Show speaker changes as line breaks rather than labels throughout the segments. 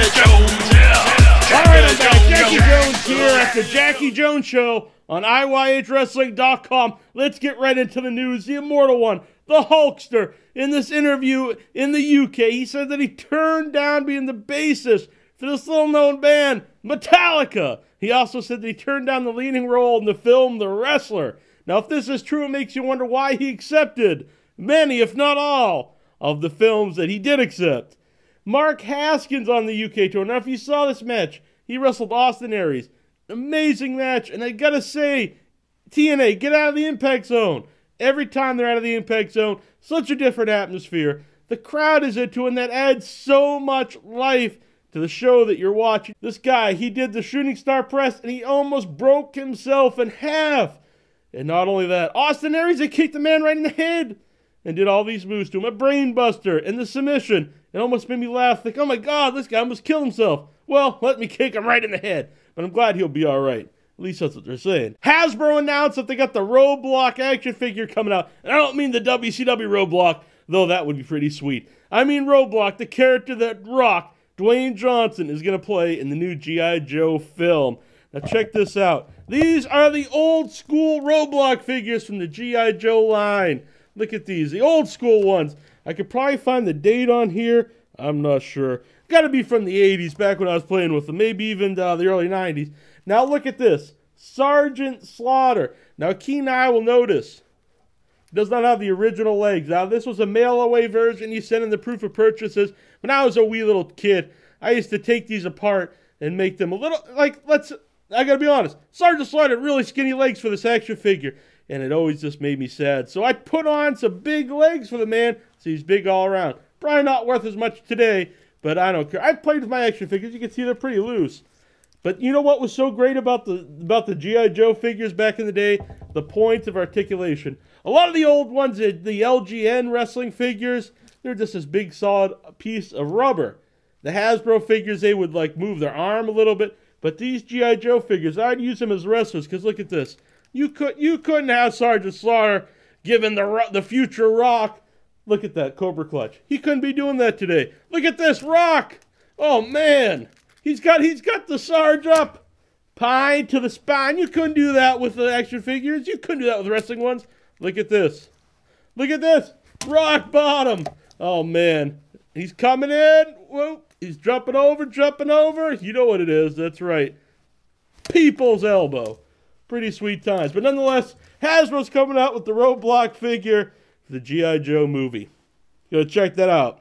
Jones, yeah.
All right, I'm back. Jackie Jones here at the Jackie Jones Show on IYHWrestling.com. Let's get right into the news. The Immortal One, the Hulkster, in this interview in the UK, he said that he turned down being the bassist for this little-known band, Metallica. He also said that he turned down the leading role in the film The Wrestler. Now, if this is true, it makes you wonder why he accepted many, if not all, of the films that he did accept. Mark Haskins on the UK tour. Now, if you saw this match, he wrestled Austin Aries. Amazing match, and I gotta say, TNA, get out of the Impact Zone. Every time they're out of the Impact Zone, such a different atmosphere. The crowd is into it, and that adds so much life to the show that you're watching. This guy, he did the shooting star press, and he almost broke himself in half. And not only that, Austin Aries, they kicked the man right in the head and did all these moves to him. A brain buster and the submission. It almost made me laugh, like, oh my God, this guy almost killed himself. Well, let me kick him right in the head. But I'm glad he'll be all right. At least that's what they're saying. Hasbro announced that they got the Roadblock action figure coming out. And I don't mean the WCW Roadblock, though that would be pretty sweet. I mean Roadblock, the character that Rock, Dwayne Johnson, is going to play in the new G.I. Joe film. Now check this out. These are the old school Roadblock figures from the G.I. Joe line. Look at these, the old school ones. I could probably find the date on here. I'm not sure. Got to be from the 80s, back when I was playing with them. Maybe even the early 90s. Now look at this. Sergeant Slaughter. Now a keen eye will notice. It does not have the original legs. Now this was a mail-away version. You sent in the proof of purchases. When I was a wee little kid, I used to take these apart and make them a little, like, I gotta be honest. Sergeant Slaughter had really skinny legs for this action figure. And it always just made me sad. So I put on some big legs for the man. So he's big all around. Probably not worth as much today, but I don't care. I've played with my action figures. You can see they're pretty loose. But you know what was so great about the G.I. Joe figures back in the day? The points of articulation. A lot of the old ones, the LGN wrestling figures, they're just this big solid piece of rubber. The Hasbro figures, they would like move their arm a little bit. But these G.I. Joe figures, I'd use them as wrestlers because look at this. You couldn't have Sergeant Slaughter giving the future Rock. Look at that Cobra Clutch. He couldn't be doing that today. Look at this Rock. Oh man, he's got the Sarge up, pine to the spine. You couldn't do that with the action figures. You couldn't do that with wrestling ones. Look at this. Look at this. Rock bottom. Oh man, he's coming in. Whoa, he's jumping over. You know what it is. That's right. People's elbow. Pretty sweet times. But nonetheless, Hasbro's coming out with the Roadblock figure for the G.I. Joe movie. Go check that out.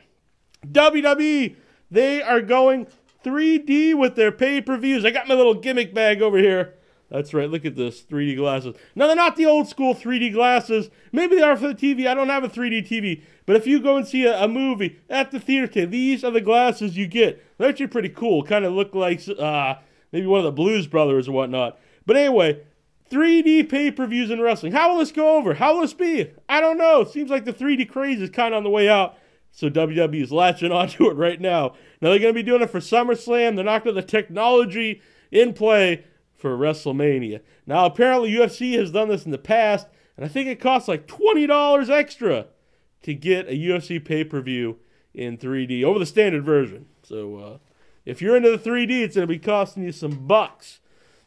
WWE, they are going 3D with their pay-per-views. I got my little gimmick bag over here. That's right, look at this, 3D glasses. Now, they're not the old school 3D glasses. Maybe they are for the TV. I don't have a 3D TV. But if you go and see a movie at the theater, these are the glasses you get. They're actually pretty cool. Kind of look like maybe one of the Blues Brothers or whatnot. But anyway, 3D pay-per-views in wrestling. How will this go over? How will this be? I don't know. It seems like the 3D craze is kind of on the way out. So WWE is latching onto it right now. Now they're going to be doing it for SummerSlam. They're not going to the technology in play for WrestleMania. Now apparently UFC has done this in the past. And I think it costs like $20 extra to get a UFC pay-per-view in 3D over the standard version. So if you're into the 3D, it's going to be costing you some bucks.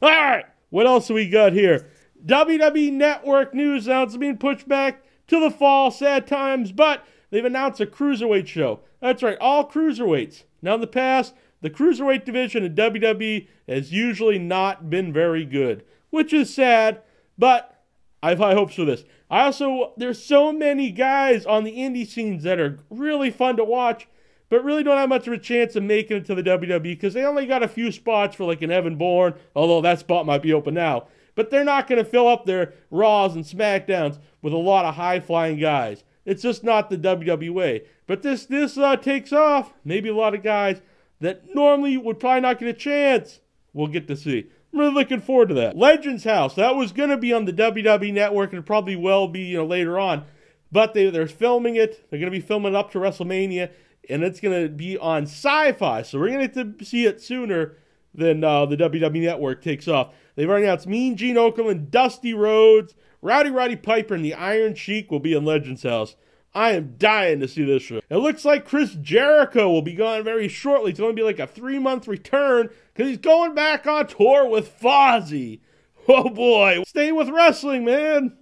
All right. What else do we got here? WWE Network news now. It's being pushed back to the fall. Sad times, but they've announced a cruiserweight show. That's right, all cruiserweights. Now in the past, the cruiserweight division in WWE has usually not been very good, which is sad, but I have high hopes for this. There's so many guys on the indie scenes that are really fun to watch, but really don't have much of a chance of making it to the WWE because they only got a few spots for like an Evan Bourne, although that spot might be open now. But they're not going to fill up their Raws and SmackDowns with a lot of high-flying guys. It's just not the WWE. But this takes off. Maybe a lot of guys that normally would probably not get a chance we'll get to see. I'm really looking forward to that. Legends House, that was going to be on the WWE Network and probably will be later on. But they're filming it. They're going to be filming it up to WrestleMania. And it's going to be on Sci-Fi. So we're going to get to see it sooner than the WWE Network takes off. They've already announced Mean Gene Okerlund, Dusty Rhodes, Rowdy Roddy Piper, and the Iron Sheik will be in Legends House. I am dying to see this show. It looks like Chris Jericho will be gone very shortly. It's going to be like a 3-month return because he's going back on tour with Fozzy. Oh boy, stay with wrestling, man.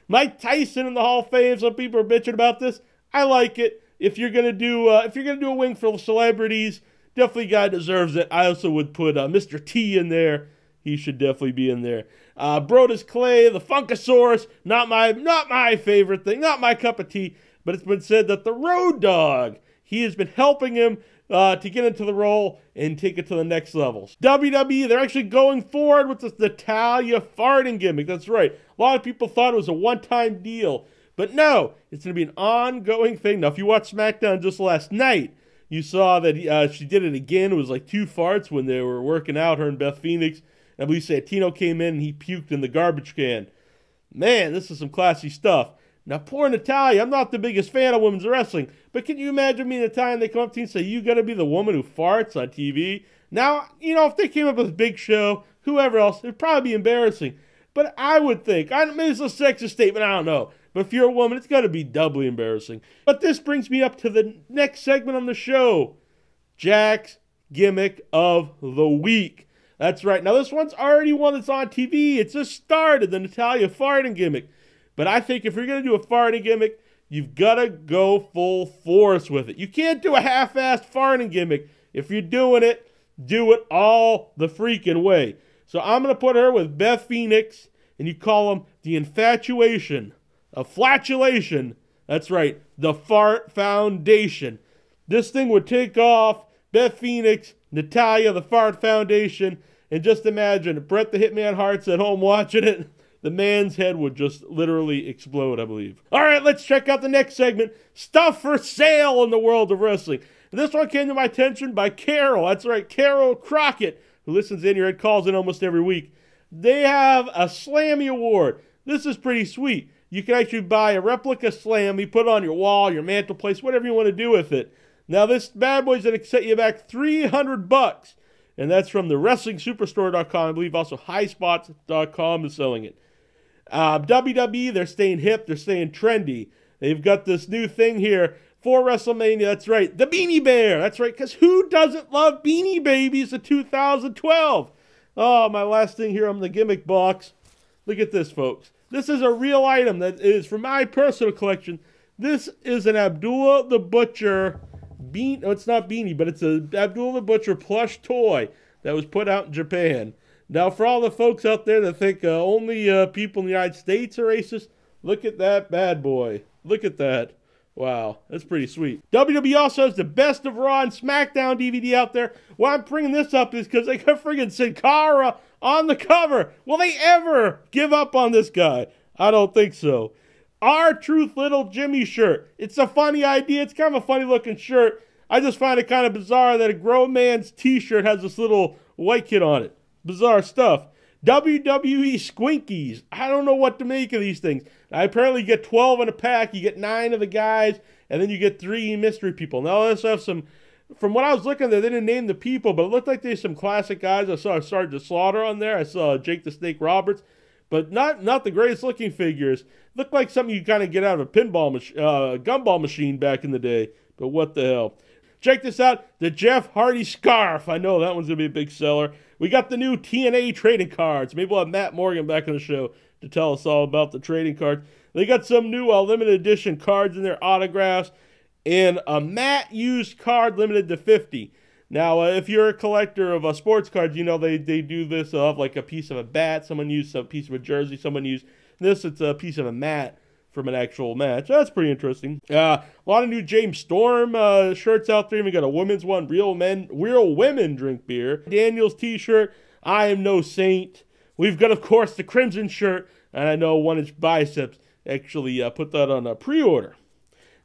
Mike Tyson in the Hall of Fame. Some people are bitching about this. I like it. If you're gonna do a wing for celebrities, definitely guy deserves it. I also would put Mr. T in there. He should definitely be in there. Brodus Clay, the Funkasaurus, not my favorite thing, not my cup of tea. But it's been said that the Road Dogg, he has been helping him to get into the role and take it to the next levels. WWE, they're actually going forward with this Natalya farting gimmick. That's right. A lot of people thought it was a one-time deal. But no, it's going to be an ongoing thing. Now, if you watched SmackDown just last night, you saw that she did it again. It was like 2 farts when they were working out, her and Beth Phoenix. And I believe Santino came in and he puked in the garbage can. Man, this is some classy stuff. Now, poor Natalya, I'm not the biggest fan of women's wrestling, but can you imagine me and Natalya, they come up to you and say, you got to be the woman who farts on TV? Now, if they came up with Big Show, whoever else, it'd probably be embarrassing. But I would think, maybe it's a sexist statement, I don't know. But if you're a woman, it's got to be doubly embarrassing. But this brings me up to the next segment on the show. Jack's Gimmick of the Week. That's right. Now, this one's already one that's on TV. It's just started, the Natalya farting gimmick. But I think if you're going to do a farting gimmick, you've got to go full force with it. You can't do a half-assed farting gimmick. If you're doing it, do it all the freaking way. So I'm going to put her with Beth Phoenix, and you call them the infatuation, a flatulation. That's right, the fart foundation. This thing would take off, Beth Phoenix, Natalya, the fart foundation, and just imagine Bret the Hitman Hart's at home watching it. The man's head would just literally explode, I believe. All right, let's check out the next segment. Stuff for sale in the world of wrestling. This one came to my attention by Carol. That's right, Carol Crockett, who listens in here and calls in almost every week. They have a Slammy Award. This is pretty sweet. You can actually buy a replica Slammy, put it on your wall, your mantelpiece, whatever you want to do with it. Now, this bad boy's going to set you back $300. And that's from the WrestlingSuperstore.com. I believe also HighSpots.com is selling it. WWE, they're staying hip, they're staying trendy. They've got this new thing here for WrestleMania. That's right, the Beanie Bear. That's right, because who doesn't love Beanie Babies of 2012? Oh, my last thing here on the gimmick box. Look at this, folks. This is a real item that is from my personal collection. This is an Abdullah the Butcher it's not beanie, but it's a Abdullah the Butcher plush toy that was put out in Japan. Now, for all the folks out there that think only people in the United States are racist, look at that bad boy. Look at that. Wow, that's pretty sweet. WWE also has the Best of Raw and SmackDown DVD out there. Why I'm bringing this up is because they got friggin' Sin Cara on the cover. Will they ever give up on this guy? I don't think so. R-Truth Little Jimmy shirt. It's a funny idea. It's kind of a funny looking shirt. I just find it kind of bizarre that a grown man's t-shirt has this little white kid on it. Bizarre stuff. WWE Squinkies. I don't know what to make of these things. Now, apparently you get 12 in a pack. You get 9 of the guys, and then you get 3 mystery people. Now, let's have some... From what I was looking at, they didn't name the people, but it looked like there's some classic guys. I saw Sergeant Slaughter on there. I saw Jake the Snake Roberts. But not the greatest looking figures. Looked like something you kind of get out of a gumball machine back in the day. But what the hell. Check this out. The Jeff Hardy scarf. I know that one's going to be a big seller. We got the new TNA trading cards. Maybe we'll have Matt Morgan back on the show to tell us all about the trading cards. They got some new limited edition cards in their autographs. And a matte used card limited to 50. Now, if you're a collector of sports cards, you know they do this of like a piece of a bat. Someone used a piece of a jersey. Someone used this. It's a piece of a mat from an actual match. That's pretty interesting. A lot of new James Storm shirts out there. We got a women's one. Real women drink beer. Daniel's t-shirt. I am no saint. We've got, of course, the Crimson shirt. And I know 1-inch biceps actually put that on a pre-order.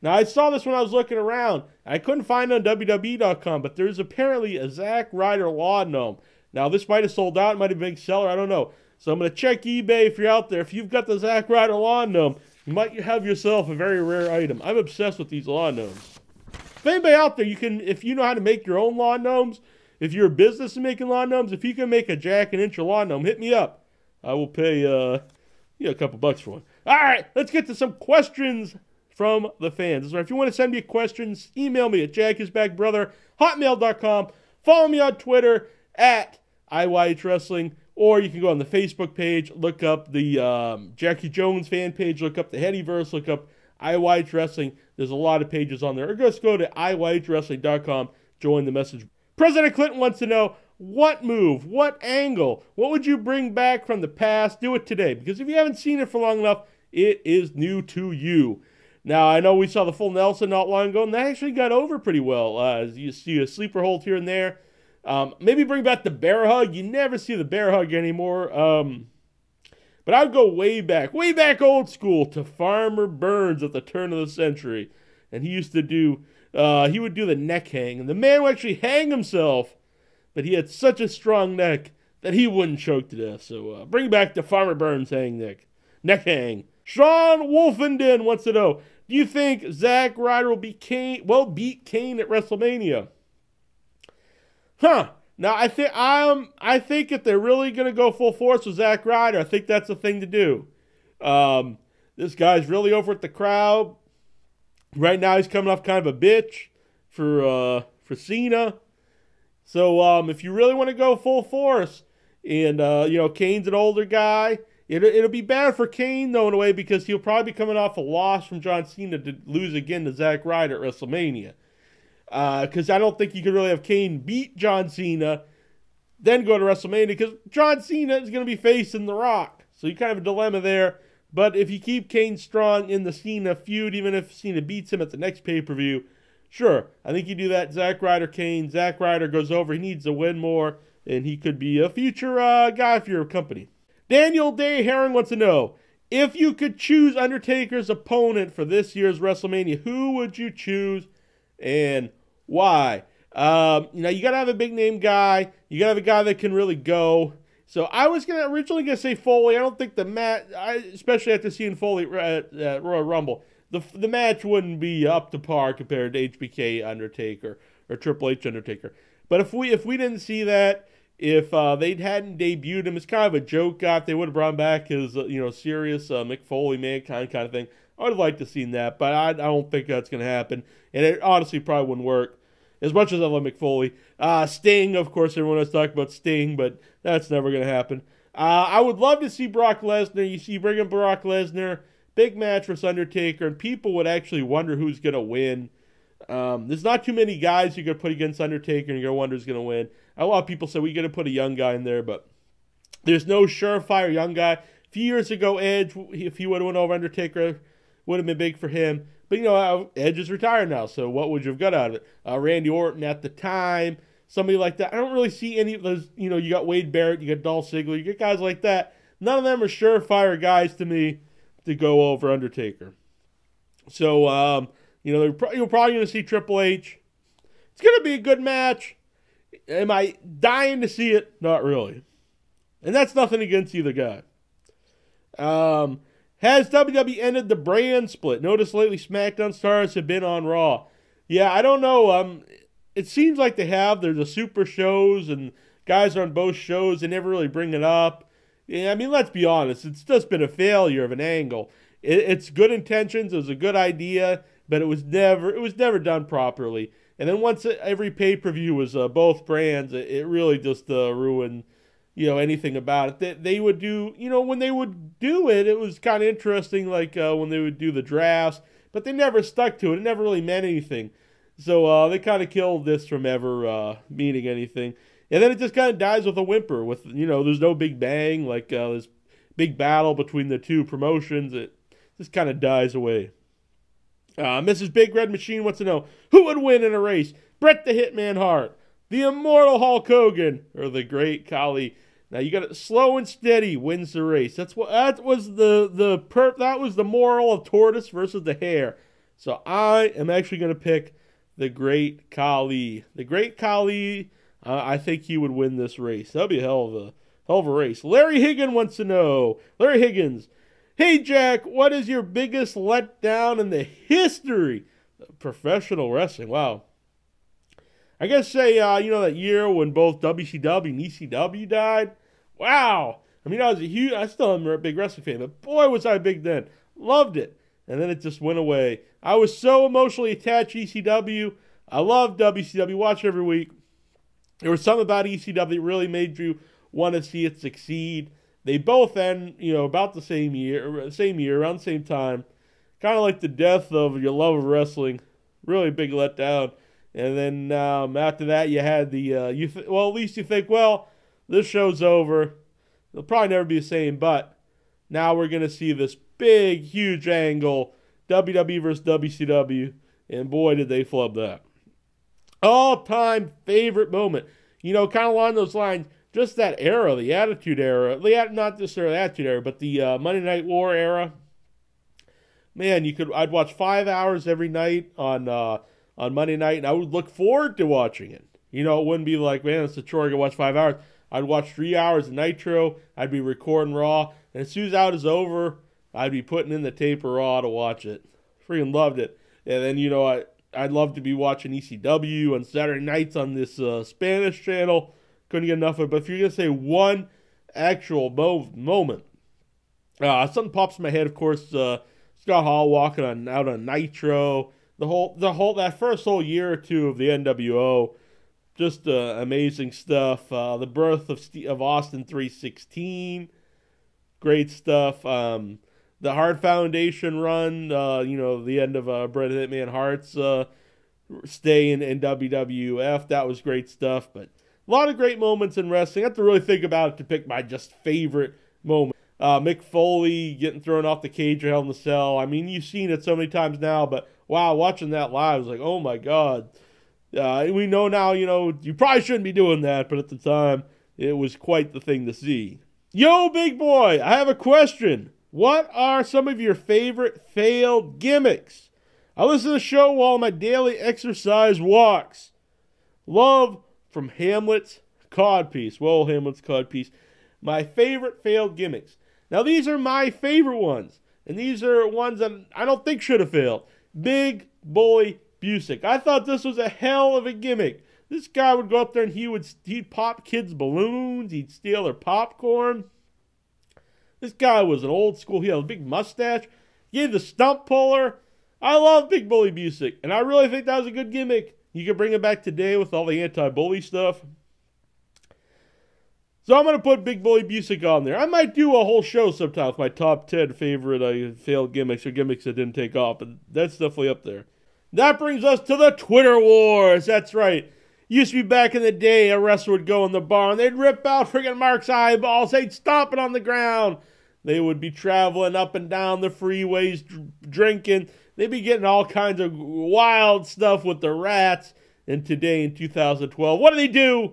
Now, I saw this when I was looking around. I couldn't find it on WWE.com, but there's apparently a Zack Ryder lawn gnome. Now, this might have sold out. It might have been a big seller. I don't know. So I'm going to check eBay if you're out there. If you've got the Zack Ryder lawn gnome, you might have yourself a very rare item. I'm obsessed with these lawn gnomes. If anybody out there, if you know how to make your own lawn gnomes, if you're a business in making lawn gnomes, if you can make a Jack and Inch lawn gnome, hit me up. I will pay a couple bucks for one. All right, let's get to some questions from the fans. So if you want to send me questions, email me at jackiesbackbrother@hotmail.com. Follow me on Twitter at IYH Wrestling, or you can go on the Facebook page, look up the Jackie Jones fan page, look up the Headyverse, look up IYH Wrestling. There's a lot of pages on there. Or just go to IYHWrestling.com, join the message. President Clinton wants to know, what move, what angle, what would you bring back from the past? Do it today, because if you haven't seen it for long enough, it is new to you. Now, I know we saw the full Nelson not long ago, and that actually got over pretty well. As you see a sleeper hold here and there. Maybe bring back the bear hug. You never see the bear hug anymore. But I'd go way back old school to Farmer Burns at the turn of the century. And he used to do, he would do the neck hang. And the man would actually hang himself, but he had such a strong neck that he wouldn't choke to death. So bring back the Farmer Burns neck hang. Sean Wolfenden wants to know, do you think Zack Ryder will beat Kane at WrestleMania? Now I think if they're really gonna go full force with Zack Ryder, I think that's the thing to do. This guy's really over at the crowd. Right now he's coming off kind of a bitch for Cena. So if you really want to go full force, and Kane's an older guy, it'll be bad for Kane though in a way, because he'll probably be coming off a loss from John Cena to lose again to Zack Ryder at WrestleMania. Because I don't think you could really have Kane beat John Cena, then go to WrestleMania, because John Cena is going to be facing The Rock. So you kind of have a dilemma there. But if you keep Kane strong in the Cena feud, even if Cena beats him at the next pay-per-view, sure, I think you do that. Zack Ryder, Kane. Zack Ryder goes over. He needs to win more, and he could be a future guy for your company. Daniel Day Herring wants to know, if you could choose Undertaker's opponent for this year's WrestleMania, who would you choose and why? You got to have a big name guy. You got to have a guy that can really go. So I was originally going to say Foley. I don't think the match, especially after seeing Foley at Royal Rumble, the match wouldn't be up to par compared to HBK Undertaker or Triple H Undertaker. But if we didn't see that, if they hadn't debuted him, it's kind of a joke guy. If they would have brought him back as serious Mick Foley Mankind kind of thing, I would have liked to have seen that. But I don't think that's going to happen, and it honestly probably wouldn't work. As much as I love Mick Foley. Sting, of course, everyone has talked about Sting, but that's never going to happen. I would love to see Brock Lesnar. You bring in Brock Lesnar, big match versus Undertaker, and people would actually wonder who's going to win. There's not too many guys you could put against Undertaker, and you're going to wonder who's going to win. A lot of people say we got to put a young guy in there, but there's no surefire young guy. A few years ago, Edge, if he would have went over Undertaker, would have been big for him. But, Edge is retired now, so what would you have got out of it? Randy Orton at the time, somebody like that. I don't really see any of those. You got Wade Barrett, you got Dolph Ziggler, you get guys like that. None of them are surefire guys to me to go over Undertaker. So, you're probably going to see Triple H. It's going to be a good match. Am I dying to see it? Not really. And that's nothing against either guy. Has WWE ended the brand split? Notice lately SmackDown stars have been on Raw. Yeah, I don't know. It seems like they have. There's the super shows and guys are on both shows. They never really bring it up. Yeah, I mean, let's be honest. It's just been a failure of an angle. It's good intentions. It was a good idea, but it was never done properly. And then once every pay-per-view was both brands, it really just ruined anything about it. They would do, when they would do it, it was kind of interesting, like when they would do the drafts, but they never stuck to it. It never really meant anything. So they kind of killed this from ever meaning anything. And then it just kind of dies with a whimper. With there's no big bang, like this big battle between the two promotions. It just kind of dies away. Mrs. Big Red Machine wants to know, who would win in a race? Bret the Hitman Hart, the immortal Hulk Hogan, or the Great Khali? Now you got it. Slow and steady wins the race. That was the moral of tortoise versus the hare. So I am actually going to pick the Great Khali. The Great Khali. I think he would win this race. That'll be a hell of a race. Larry Higgins wants to know. Larry Higgins. Hey Jack, what is your biggest letdown in the history of professional wrestling? Wow. I guess say, that year when both WCW and ECW died. Wow. I mean, I still am a big wrestling fan, but boy, was I big then. Loved it. and then it just went away. I was so emotionally attached to ECW. I love WCW, watch it every week. There was something about ECW that really made you want to see it succeed. They both end, about the same year, around the same time. Kind of like the death of your love of wrestling. Really big letdown. And then after that, you had the, at least you think, well, this show's over. It'll probably never be the same, but now we're going to see this big, huge angle, WWE versus WCW, and boy, did they flub that. All-time favorite moment. Kind of along those lines, just that era, the Attitude Era. Not just the Attitude Era, but the Monday Night War era. Man, I'd watch 5 hours every night on Monday night, and I would look forward to watching it. It wouldn't be like, man, it's a chore to watch 5 hours. I'd watch 3 hours of Nitro. I'd be recording Raw. And as soon as that was over, I'd be putting in the tape of Raw to watch it. Freaking loved it. And then, I'd love to be watching ECW on Saturday nights on this Spanish channel. Couldn't get enough of it. But if you're going to say one actual moment, something pops in my head, of course, Scott Hall walking out on Nitro. That first whole year or two of the NWO. Just amazing stuff. The birth of Austin 316. Great stuff. The Hart Foundation run. The end of Bret Hitman Hart's stay in WWF. That was great stuff. But a lot of great moments in wrestling. I have to really think about it to pick my just favorite moment. Mick Foley getting thrown off the cage or Hell in the Cell. I mean, you've seen it so many times now. But wow, watching that live, I was like, oh my God. We know now, you probably shouldn't be doing that, but at the time, it was quite the thing to see. Yo, big boy, I have a question. What are some of your favorite failed gimmicks? I listen to the show while on my daily exercise walks. Love from Hamlet's Codpiece. Well, Hamlet's Codpiece. My favorite failed gimmicks. Now, these are my favorite ones, and these are ones that I don't think should have failed. Big Bully Busick. I thought this was a hell of a gimmick. This guy would go up there and he'd pop kids' balloons. He'd steal their popcorn. This guy was an old school. He had a big mustache. He had the stump puller. I love Big Bully Busick, and I really think that was a good gimmick. You could bring it back today with all the anti-bully stuff. So I'm going to put Big Bully Busick on there. I might do a whole show sometime with my top 10 favorite failed gimmicks or gimmicks that didn't take off, but that's definitely up there. That brings us to the Twitter Wars. That's right. Used to be back in the day, a wrestler would go in the bar and they'd rip out friggin' Mark's eyeballs. They'd stomp it on the ground. They would be traveling up and down the freeways, drinking. They'd be getting all kinds of wild stuff with the rats. And today, in 2012, what do?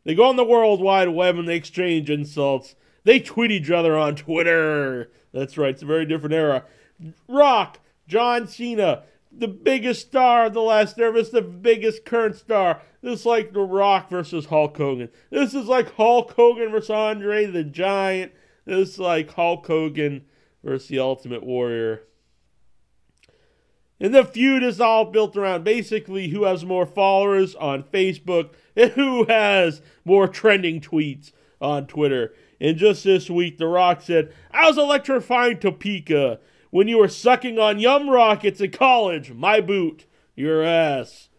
They go on the World Wide Web and they exchange insults. They tweet each other on Twitter. That's right, it's a very different era. Rock, John Cena, the biggest star of the last service, the biggest current star. This is like The Rock versus Hulk Hogan. This is like Hulk Hogan versus Andre the Giant. This is like Hulk Hogan versus the Ultimate Warrior. And the feud is all built around basically who has more followers on Facebook and who has more trending tweets on Twitter. And just this week, The Rock said, "I was electrifying Topeka when you were sucking on yum rockets at college. My boot, your ass."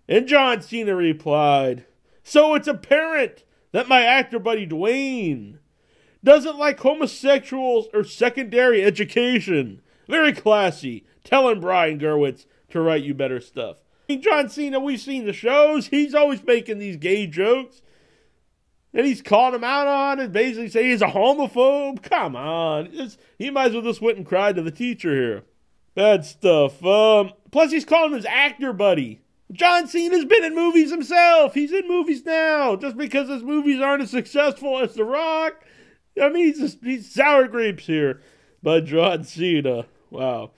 And John Cena replied, "So it's apparent that my actor buddy Dwayne doesn't like homosexuals or secondary education. Very classy, telling Brian Gerwitz to write you better stuff." I mean, John Cena, we've seen the shows. He's always making these gay jokes. And he's calling him out on it, basically saying he's a homophobe. Come on. He might as well just went and cried to the teacher here. Bad stuff. Plus, he's calling him his actor buddy. John Cena's been in movies himself. He's in movies now. Just because his movies aren't as successful as The Rock. I mean, he's sour grapes here. But John Cena, wow.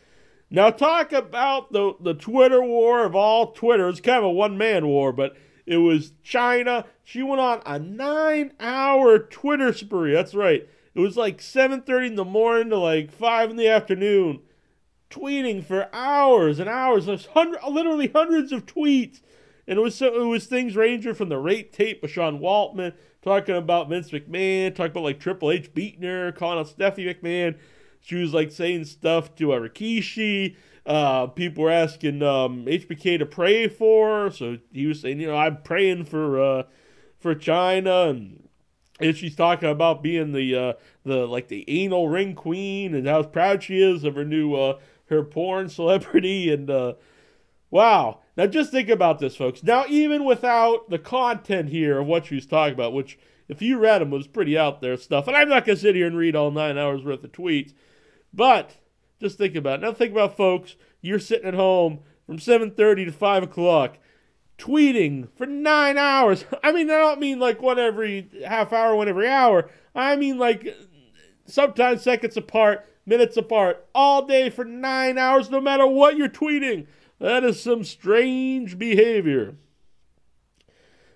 Now talk about the Twitter war of all Twitter. It's kind of a one-man war, but it was China. She went on a 9-hour Twitter spree. That's right. It was like 7:30 in the morning to like 5 in the afternoon. Tweeting for hours and hours. There's literally hundreds of tweets. And it was things ranging from the rape tape of Sean Waltman, talking about Vince McMahon, talking about like Triple H beating her, calling out Stephanie McMahon. She was like saying stuff to Rikishi. People were asking HBK to pray for her, so he was saying, I'm praying for China, and she's talking about being the anal ring queen and how proud she is of her new her porn celebrity. And wow, now just think about this, folks. Now, even without the content here of what she was talking about, which if you read them was pretty out there stuff, and I'm not gonna sit here and read all 9 hours worth of tweets, but just think about it. Now think about, folks, you're sitting at home from 7:30 to 5 o'clock tweeting for 9 hours. I mean, I don't mean like one every half hour, one every hour. I mean like sometimes seconds apart, minutes apart, all day for 9 hours, no matter what you're tweeting. That is some strange behavior.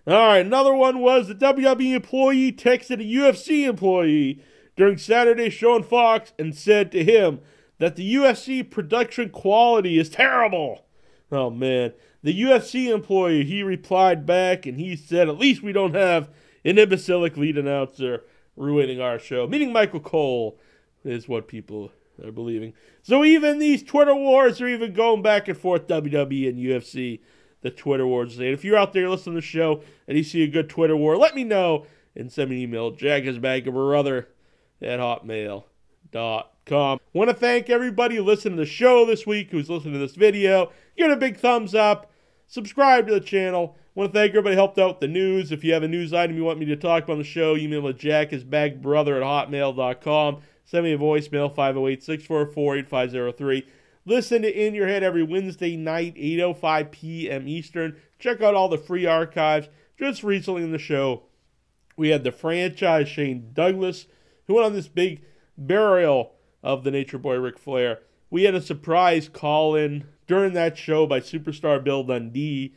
All right, another one was the WWE employee texted a UFC employee during Saturday's show on Fox and said to him that the UFC production quality is terrible. Oh, man. The UFC employee, he replied back and he said, at least we don't have an imbecilic lead announcer ruining our show. Meaning Michael Cole is what people are believing. So even these Twitter wars are even going back and forth, WWE and UFC. The Twitter wars. And if you're out there listening to the show and you see a good Twitter war, let me know and send me an email, jaggersbagofbrother@hotmail.com. Want to thank everybody who listened to the show this week, who's listening to this video. Give it a big thumbs up. Subscribe to the channel. Want to thank everybody who helped out with the news. If you have a news item you want me to talk about on the show, email me at jaggersbagbrother@hotmail.com. Send me a voicemail, 508-644-8503. Listen to In Your Head every Wednesday night, 8:05 p.m. Eastern. Check out all the free archives. Just recently in the show, we had the franchise Shane Douglas, who went on this big burial of the Nature Boy Ric Flair. We had a surprise call-in during that show by Superstar Bill Dundee.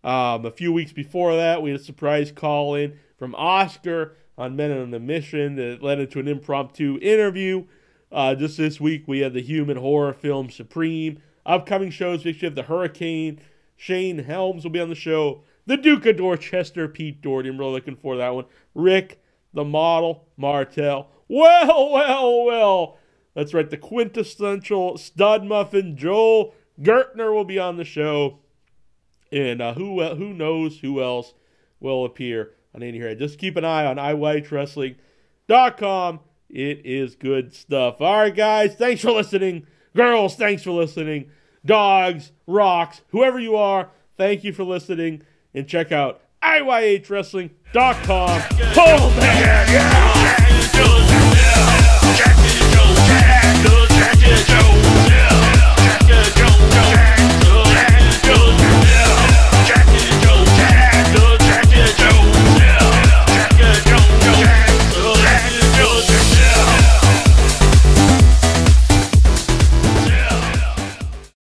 A few weeks before that, we had a surprise call-in from Oscar on Men on a Mission that led into an impromptu interview. Just this week, we had the human horror film Supreme. Upcoming shows, we have the Hurricane. Shane Helms will be on the show. The Duke of Dorchester, Pete Doherty. I'm really looking for that one. Rick, the model, Martel. Well. That's right, the quintessential stud muffin, Joel Gertner, will be on the show. And who knows who else will appear on In Your Head. Just keep an eye on iwhitewrestling.com. It is good stuff. All right, guys, thanks for listening. Girls, thanks for listening. Dogs, rocks, whoever you are, thank you for listening. And check out iwhitewrestling.com. Hold that!
Jack,